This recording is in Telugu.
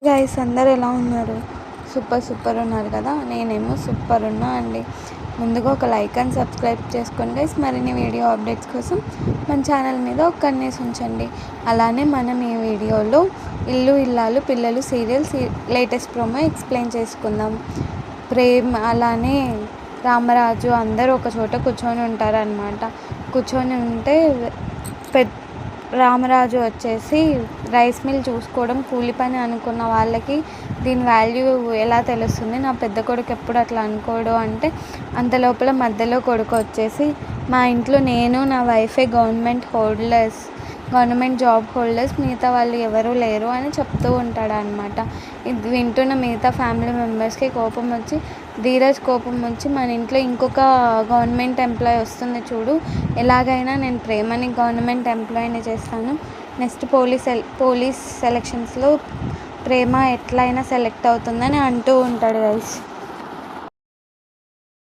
గైస్ అందరు ఎలా ఉన్నారు? సూపర్ ఉన్నారు కదా. నేనేమో సూపర్ ఉన్నా అండి. ముందుగా ఒక లైక్ అండ్ సబ్స్క్రైబ్ చేసుకోండి గైస్. మరిన్ని వీడియో అప్డేట్స్ కోసం మన ఛానల్ మీద ఒక కన్నేసి ఉంచండి. అలానే మనం ఈ వీడియోలో ఇల్లు ఇల్లాలు పిల్లలు సీరియల్స్ లేటెస్ట్ ప్రోమో ఎక్స్ప్లెయిన్ చేసుకుందాం. ప్రేమ్ అలానే రామరాజు అందరూ ఒక చోట కూర్చొని ఉంటారనమాట. కూర్చొని ఉంటే రామరాజు వచ్చేసి రైస్ మిల్ చూసుకోవడం కూలి పని అనుకున్న వాళ్ళకి దీని వాల్యూ ఎలా తెలుస్తుంది, నా పెద్ద కొడుకు ఎప్పుడు అట్లా అనుకోడు అంటే, అంత లోపల మధ్యలో కొడుకు వచ్చేసి మా ఇంట్లో నేను నా వైఫే గవర్నమెంట్ జాబ్ హోల్డర్స్, మిగతా వాళ్ళు ఎవరూ లేరు అని చెప్తూ ఉంటాడు అనమాట. ఇది వింటున్న మిగతా ఫ్యామిలీ మెంబర్స్కి కోపం వచ్చి, ధీరజ్ కోపం వచ్చి మన ఇంట్లో ఇంకొక గవర్నమెంట్ ఎంప్లాయీ వస్తుంది చూడు, ఎలాగైనా నేను ప్రేమని గవర్నమెంట్ ఎంప్లాయీని చేస్తాను, నెక్స్ట్ పోలీస్ సెలక్షన్స్లో ప్రేమ ఎట్లయినా సెలెక్ట్ అవుతుందని అంటూ ఉంటాడు గైస్.